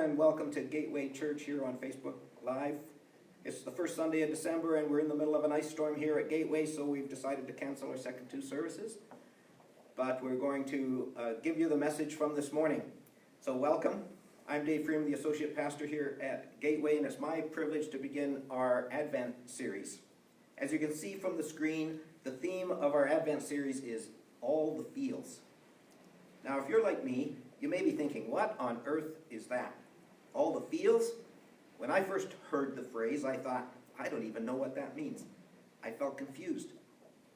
and welcome to Gateway Church here on Facebook Live. It's the first Sunday of December and we're in the middle of an ice storm here at Gateway, so we've decided to cancel our second two services. But we're going to give you the message from this morning. So welcome. I'm Dave Freeman, the Associate Pastor here at Gateway, and it's my privilege to begin our Advent series. As you can see from the screen, the theme of our Advent series is All the Feels. Now, if you're like me, you may be thinking, what on earth is that? All the feels? When I first heard the phrase, I thought, I don't even know what that means. I felt confused.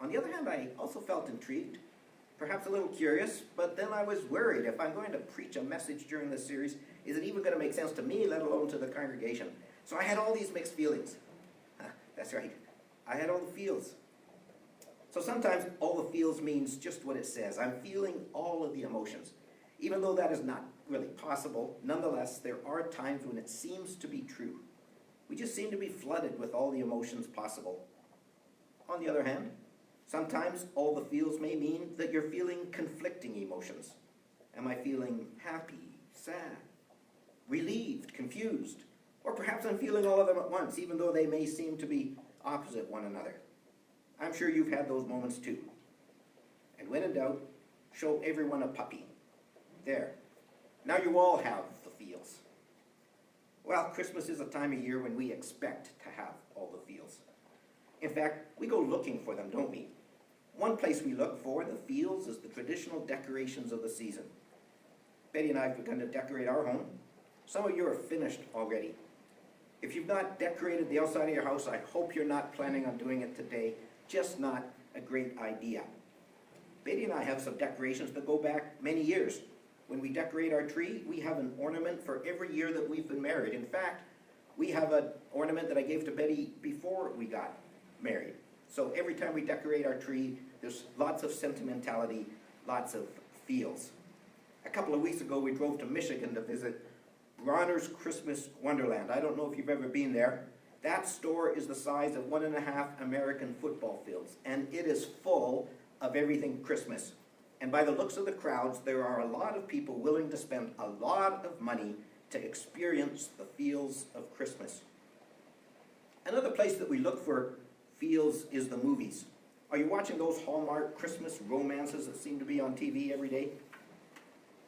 On the other hand, I also felt intrigued, perhaps a little curious, but then I was worried. If I'm going to preach a message during this series, is it even going to make sense to me, let alone to the congregation? So I had all these mixed feelings. That's right. I had all the feels. So sometimes all the feels means just what it says. I'm feeling all of the emotions. Even though that is not really possible, nonetheless, there are times when it seems to be true. We just seem to be flooded with all the emotions possible. On the other hand, sometimes all the feels may mean that you're feeling conflicting emotions. Am I feeling happy, sad, relieved, confused? Or perhaps I'm feeling all of them at once, even though they may seem to be opposite one another. I'm sure you've had those moments too. And when in doubt, show everyone a puppy. There. Now you all have the feels. Well, Christmas is a time of year when we expect to have all the feels. In fact, we go looking for them, don't we? One place we look for the feels is the traditional decorations of the season. Betty and I have begun to decorate our home. Some of you are finished already. If you've not decorated the outside of your house, I hope you're not planning on doing it today. Just not a great idea. Betty and I have some decorations that go back many years. When we decorate our tree, we have an ornament for every year that we've been married. In fact, we have an ornament that I gave to Betty before we got married. So every time we decorate our tree, there's lots of sentimentality, lots of feels. A couple of weeks ago, we drove to Michigan to visit Bronner's Christmas Wonderland. I don't know if you've ever been there. That store is the size of 1.5 American football fields, and it is full of everything Christmas. And by the looks of the crowds, there are a lot of people willing to spend a lot of money to experience the feels of Christmas. Another place that we look for feels is the movies. Are you watching those Hallmark Christmas romances that seem to be on TV every day?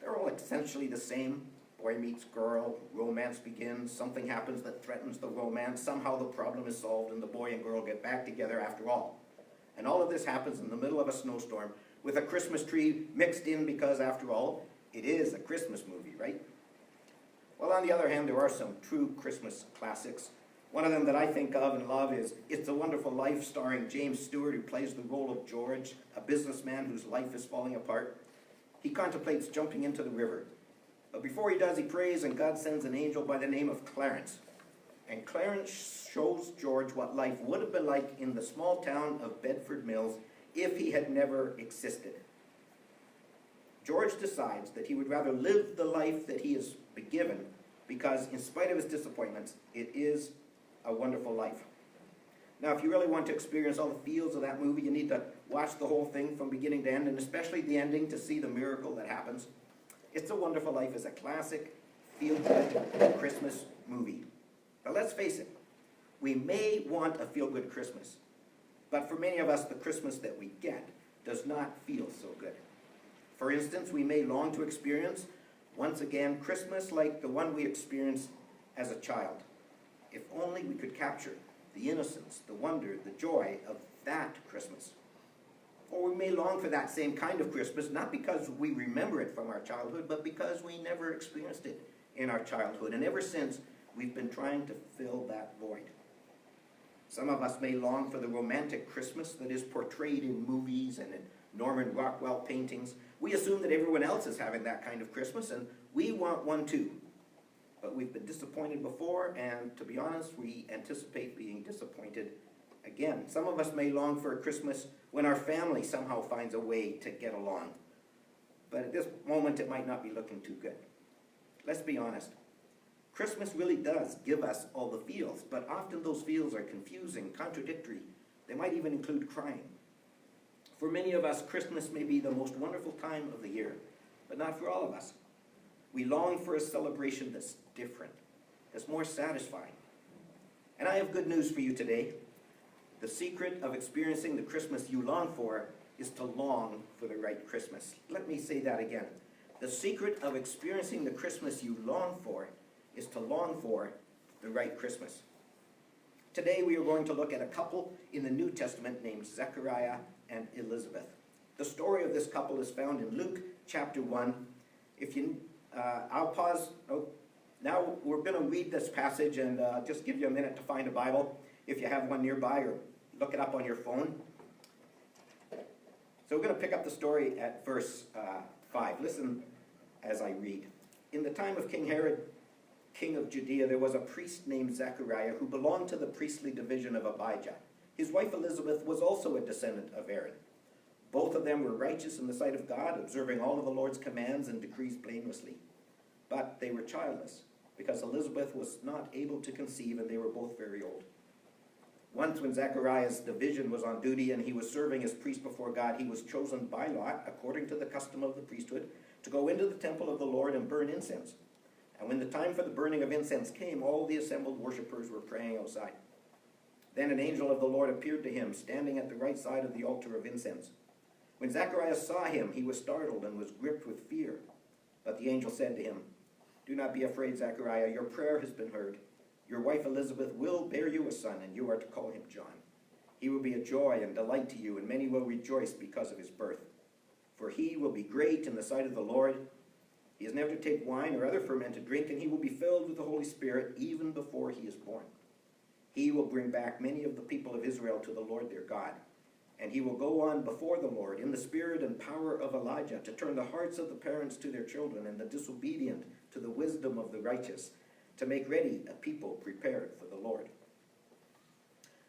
They're all essentially the same. Boy meets girl, romance begins, something happens that threatens the romance, somehow the problem is solved and the boy and girl get back together after all. And all of this happens in the middle of a snowstorm with a Christmas tree mixed in because, after all, it is a Christmas movie, right? Well, on the other hand, there are some true Christmas classics. One of them that I think of and love is It's a Wonderful Life, starring James Stewart, who plays the role of George, a businessman whose life is falling apart. He contemplates jumping into the river. But before he does, he prays, and God sends an angel by the name of Clarence. And Clarence shows George what life would have been like in the small town of Bedford Mills if he had never existed. George decides that he would rather live the life that he has been given because, in spite of his disappointments, it is a wonderful life. Now, if you really want to experience all the feels of that movie, you need to watch the whole thing from beginning to end, and especially the ending to see the miracle that happens. It's a Wonderful Life is a classic, feel-good Christmas movie. But let's face it, we may want a feel-good Christmas. But for many of us, the Christmas that we get does not feel so good. For instance, we may long to experience, once again, Christmas like the one we experienced as a child. If only we could capture the innocence, the wonder, the joy of that Christmas. Or we may long for that same kind of Christmas, not because we remember it from our childhood, but because we never experienced it in our childhood. And ever since, we've been trying to fill that void. Some of us may long for the romantic Christmas that is portrayed in movies and in Norman Rockwell paintings. We assume that everyone else is having that kind of Christmas, and we want one too. But we've been disappointed before, and to be honest, we anticipate being disappointed again. Some of us may long for a Christmas when our family somehow finds a way to get along. But at this moment, it might not be looking too good. Let's be honest. Christmas really does give us all the feels, but often those feels are confusing, contradictory. They might even include crying. For many of us, Christmas may be the most wonderful time of the year, but not for all of us. We long for a celebration that's different, that's more satisfying. And I have good news for you today. The secret of experiencing the Christmas you long for is to long for the right Christmas. Let me say that again. The secret of experiencing the Christmas you long for is to long for the right Christmas. Today we are going to look at a couple in the New Testament named Zechariah and Elizabeth. The story of this couple is found in Luke chapter 1. I'll pause. Now we're going to read this passage and just give you a minute to find a Bible if you have one nearby, or look it up on your phone. So we're going to pick up the story at verse 5. Listen as I read. In the time of King Herod, king of Judea, there was a priest named Zechariah who belonged to the priestly division of Abijah. His wife Elizabeth was also a descendant of Aaron. Both of them were righteous in the sight of God, observing all of the Lord's commands and decrees blamelessly. But they were childless, because Elizabeth was not able to conceive, and they were both very old. Once when Zechariah's division was on duty and he was serving as priest before God, he was chosen by lot, according to the custom of the priesthood, to go into the temple of the Lord and burn incense. And when the time for the burning of incense came, all the assembled worshippers were praying outside. Then an angel of the Lord appeared to him, standing at the right side of the altar of incense. When Zechariah saw him, he was startled and was gripped with fear. But the angel said to him, "Do not be afraid, Zechariah, your prayer has been heard. Your wife Elizabeth will bear you a son, and you are to call him John. He will be a joy and delight to you, and many will rejoice because of his birth. For he will be great in the sight of the Lord. He is never to take wine or other fermented drink, and he will be filled with the Holy Spirit even before he is born. He will bring back many of the people of Israel to the Lord their God. And he will go on before the Lord in the spirit and power of Elijah, to turn the hearts of the parents to their children and the disobedient to the wisdom of the righteous, to make ready a people prepared for the Lord."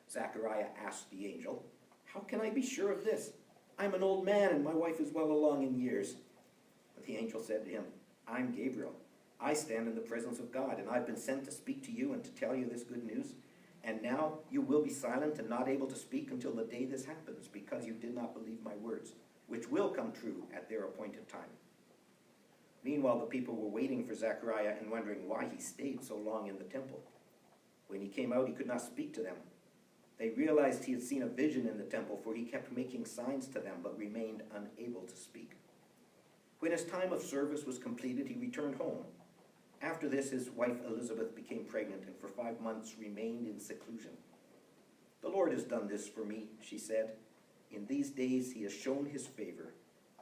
Zechariah asked the angel, "How can I be sure of this? I'm an old man and my wife is well along in years." But the angel said to him, "I'm Gabriel. I stand in the presence of God, and I've been sent to speak to you and to tell you this good news. And now you will be silent and not able to speak until the day this happens, because you did not believe my words, which will come true at their appointed time." Meanwhile, the people were waiting for Zechariah and wondering why he stayed so long in the temple. When he came out, he could not speak to them. They realized he had seen a vision in the temple, for he kept making signs to them, but remained unable to speak. When his time of service was completed, he returned home. After this, his wife Elizabeth became pregnant, and for 5 months remained in seclusion. "The Lord has done this for me," she said. "In these days he has shown his favor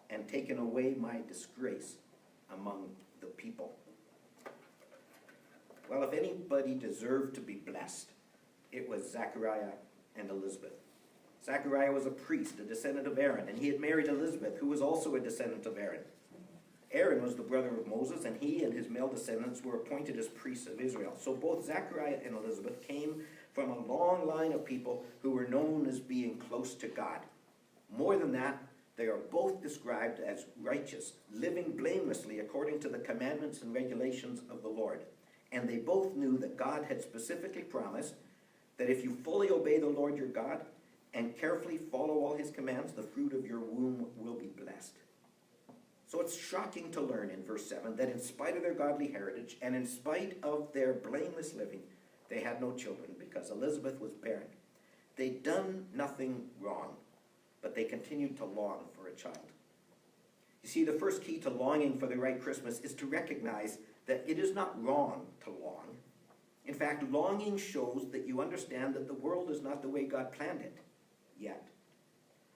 and taken away my disgrace among the people." Well, if anybody deserved to be blessed, it was Zechariah and Elizabeth. Zechariah was a priest, a descendant of Aaron, and he had married Elizabeth, who was also a descendant of Aaron. Aaron was the brother of Moses, and he and his male descendants were appointed as priests of Israel. So both Zechariah and Elizabeth came from a long line of people who were known as being close to God. More than that, they are both described as righteous, living blamelessly according to the commandments and regulations of the Lord. And they both knew that God had specifically promised that if you fully obey the Lord your God and carefully follow all his commands, the fruit of your womb will be blessed. So it's shocking to learn in verse 7 that in spite of their godly heritage and in spite of their blameless living, they had no children because Elizabeth was barren. They'd done nothing wrong, but they continued to long for a child. You see, the first key to longing for the right Christmas is to recognize that it is not wrong to long. In fact, longing shows that you understand that the world is not the way God planned it yet.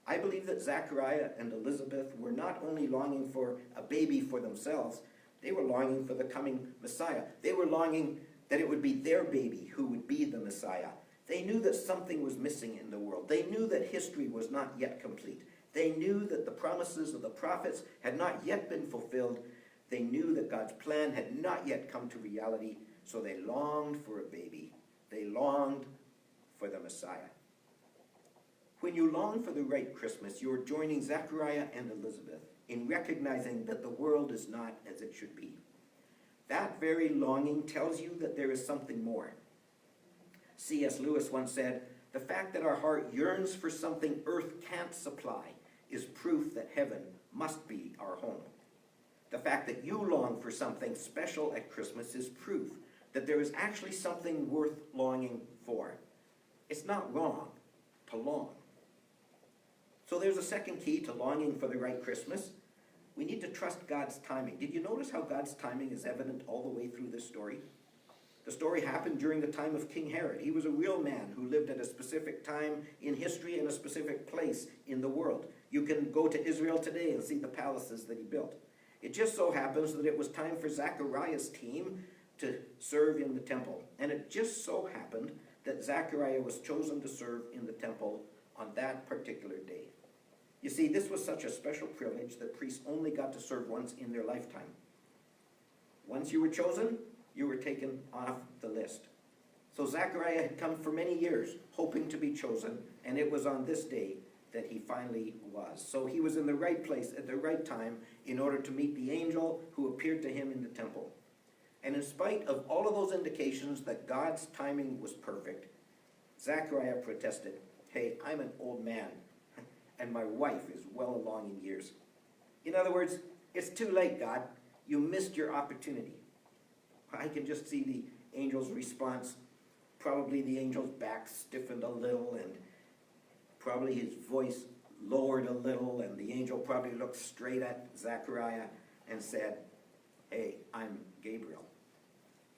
I believe that Zechariah and Elizabeth were not only longing for a baby for themselves, they were longing for the coming Messiah. They were longing that it would be their baby who would be the Messiah. They knew that something was missing in the world. They knew that history was not yet complete. They knew that the promises of the prophets had not yet been fulfilled. They knew that God's plan had not yet come to reality, so they longed for a baby. They longed for the Messiah. When you long for the right Christmas, you are joining Zechariah and Elizabeth in recognizing that the world is not as it should be. That very longing tells you that there is something more. C.S. Lewis once said, "The fact that our heart yearns for something earth can't supply is proof that heaven must be our home." The fact that you long for something special at Christmas is proof that there is actually something worth longing for. It's not wrong to long. So there's a second key to longing for the right Christmas. We need to trust God's timing. Did you notice how God's timing is evident all the way through this story? The story happened during the time of King Herod. He was a real man who lived at a specific time in history and a specific place in the world. You can go to Israel today and see the palaces that he built. It just so happens that it was time for Zechariah's team to serve in the temple. And it just so happened that Zechariah was chosen to serve in the temple on that particular day. You see, this was such a special privilege that priests only got to serve once in their lifetime. Once you were chosen, you were taken off the list. So Zechariah had come for many years hoping to be chosen, and it was on this day that he finally was. So he was in the right place at the right time in order to meet the angel who appeared to him in the temple. And in spite of all of those indications that God's timing was perfect, Zechariah protested, "Hey, I'm an old man, and my wife is well along in years." In other words, it's too late, God. You missed your opportunity. I can just see the angel's response. Probably the angel's back stiffened a little, and probably his voice lowered a little, and the angel probably looked straight at Zechariah and said, "Hey, I'm Gabriel.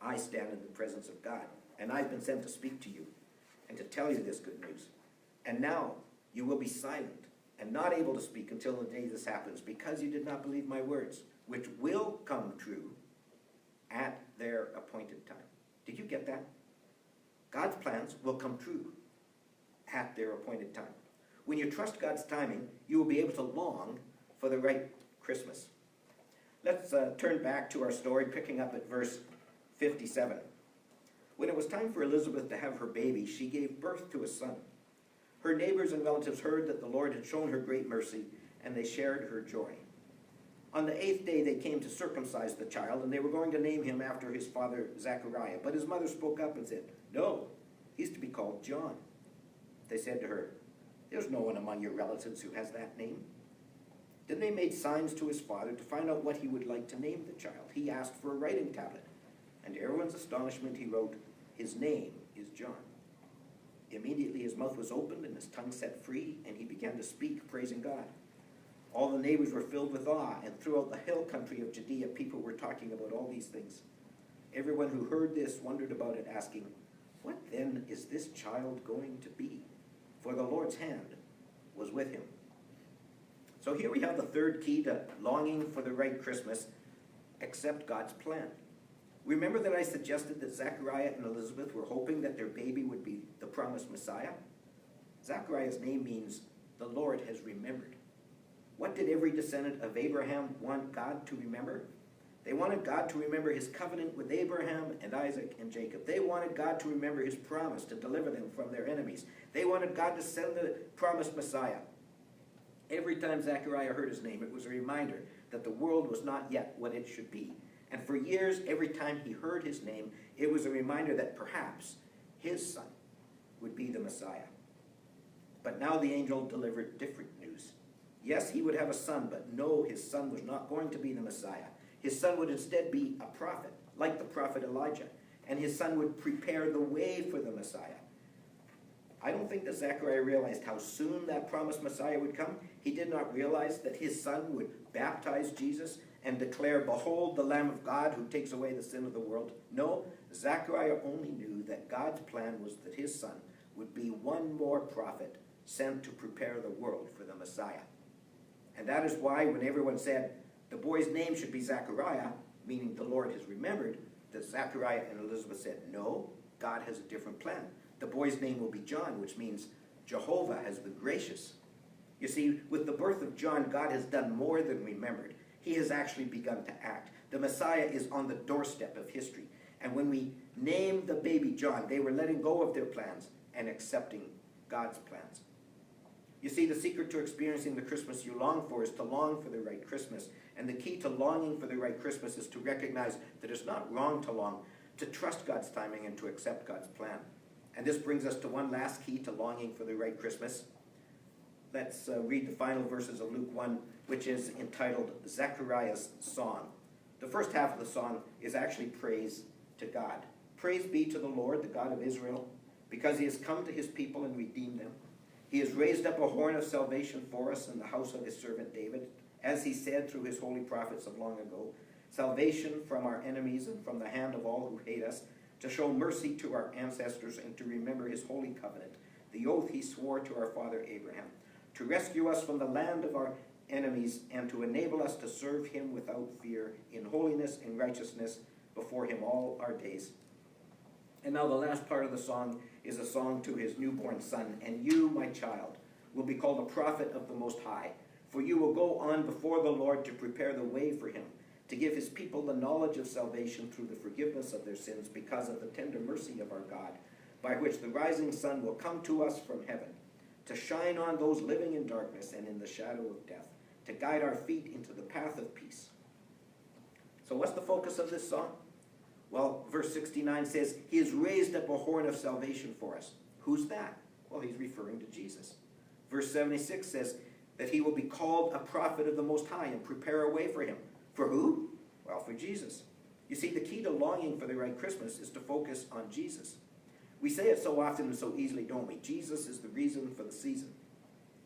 I stand in the presence of God, and I've been sent to speak to you and to tell you this good news. And now you will be silent and not able to speak until the day this happens, because you did not believe my words, which will come true at their appointed time." Did you get that? God's plans will come true at their appointed time. When you trust God's timing, you will be able to long for the right Christmas. Let's turn back to our story, picking up at verse 57. When it was time for Elizabeth to have her baby, she gave birth to a son. Her neighbors and relatives heard that the Lord had shown her great mercy, and they shared her joy. On the 8th day they came to circumcise the child, and they were going to name him after his father Zechariah. But his mother spoke up and said, "No, he's to be called John." They said to her, "There's no one among your relatives who has that name." Then they made signs to his father to find out what he would like to name the child. He asked for a writing tablet, and to everyone's astonishment he wrote, "His name is John." Immediately his mouth was opened and his tongue set free, and he began to speak, praising God. All the neighbors were filled with awe, and throughout the hill country of Judea people were talking about all these things. Everyone who heard this wondered about it, asking, "What then is this child going to be?" For the Lord's hand was with him. So here we have the third key to longing for the right Christmas: accept God's plan. Remember that I suggested that Zechariah and Elizabeth were hoping that their baby would be the promised Messiah? Zechariah's name means the Lord has remembered. What did every descendant of Abraham want God to remember? They wanted God to remember his covenant with Abraham and Isaac and Jacob. They wanted God to remember his promise to deliver them from their enemies. They wanted God to send the promised Messiah. Every time Zechariah heard his name, it was a reminder that the world was not yet what it should be. And for years, every time he heard his name, it was a reminder that perhaps his son would be the Messiah. But now the angel delivered different news. Yes, he would have a son, but no, his son was not going to be the Messiah. His son would instead be a prophet, like the prophet Elijah, and his son would prepare the way for the Messiah. I don't think that Zechariah realized how soon that promised Messiah would come. He did not realize that his son would baptize Jesus and declare, "Behold the Lamb of God who takes away the sin of the world." No, Zechariah only knew that God's plan was that his son would be one more prophet sent to prepare the world for the Messiah. And that is why when everyone said, "The boy's name should be Zechariah," meaning the Lord has remembered, that Zechariah and Elizabeth said, "No, God has a different plan. The boy's name will be John," which means Jehovah has been gracious. You see, with the birth of John, God has done more than remembered. He has actually begun to act. The Messiah is on the doorstep of history. And when we named the baby John, they were letting go of their plans and accepting God's plans. You see, the secret to experiencing the Christmas you long for is to long for the right Christmas. And the key to longing for the right Christmas is to recognize that it's not wrong to long, to trust God's timing and to accept God's plan. And this brings us to one last key to longing for the right Christmas. let's read the final verses of Luke 1, which is entitled Zechariah's Song. The first half of the song is actually praise to God. Praise be to the Lord, the God of Israel, because he has come to his people and redeemed them. He has raised up a horn of salvation for us in the house of his servant David, as he said through his holy prophets of long ago, salvation from our enemies and from the hand of all who hate us, to show mercy to our ancestors and to remember his holy covenant, the oath he swore to our father Abraham, to rescue us from the land of our enemies and to enable us to serve him without fear, in holiness and righteousness before him all our days. And now the last part of the song is a song to his newborn son. And you, my child, will be called a prophet of the Most High, for you will go on before the Lord to prepare the way for him, to give his people the knowledge of salvation through the forgiveness of their sins because of the tender mercy of our God, by which the rising sun will come to us from heaven, to shine on those living in darkness and in the shadow of death, to guide our feet into the path of peace. So what's the focus of this song? Well, verse 69 says, he has raised up a horn of salvation for us. Who's that? Well, he's referring to Jesus. Verse 76 says that he will be called a prophet of the Most High and prepare a way for him. For who? Well, for Jesus. You see, the key to longing for the right Christmas is to focus on Jesus. We say it so often and so easily, don't we? Jesus is the reason for the season.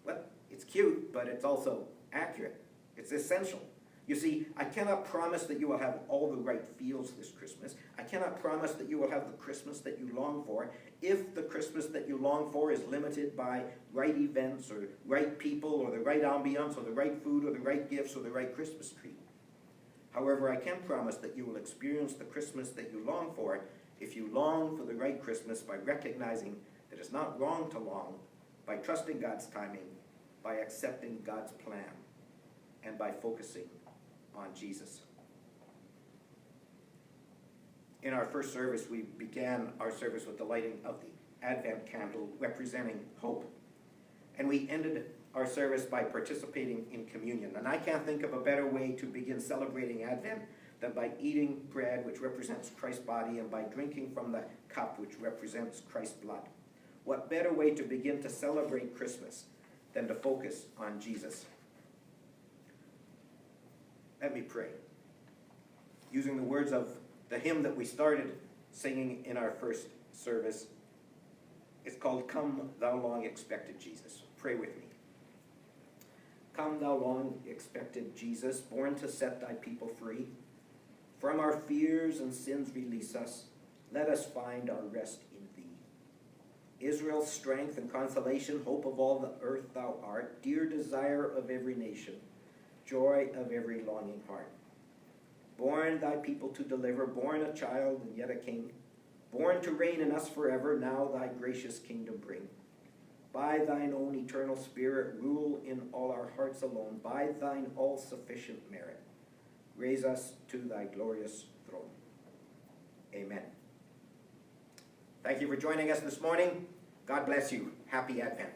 Well, it's cute, but it's also accurate. It's essential. You see, I cannot promise that you will have all the right feels this Christmas. I cannot promise that you will have the Christmas that you long for if the Christmas that you long for is limited by right events or right people or the right ambiance or the right food or the right gifts or the right Christmas tree. However, I can promise that you will experience the Christmas that you long for if you long for the right Christmas by recognizing that it's not wrong to long, by trusting God's timing, by accepting God's plan, and by focusing on Jesus. In our first service, we began our service with the lighting of the Advent candle representing hope. And we ended our service by participating in communion. And I can't think of a better way to begin celebrating Advent than by eating bread, which represents Christ's body, and by drinking from the cup, which represents Christ's blood. What better way to begin to celebrate Christmas than to focus on Jesus? Let me pray. Using the words of the hymn that we started singing in our first service, it's called Come Thou Long Expected Jesus. Pray with me. Come Thou Long Expected Jesus, born to set thy people free. From our fears and sins release us. Let us find our rest in thee. Israel's strength and consolation, hope of all the earth thou art, dear desire of every nation, joy of every longing heart. Born thy people to deliver, born a child and yet a king, born to reign in us forever, now thy gracious kingdom bring. By thine own eternal spirit, rule in all our hearts alone, by thine all-sufficient merit, raise us to thy glorious throne. Amen. Thank you for joining us this morning. God bless you. Happy Advent.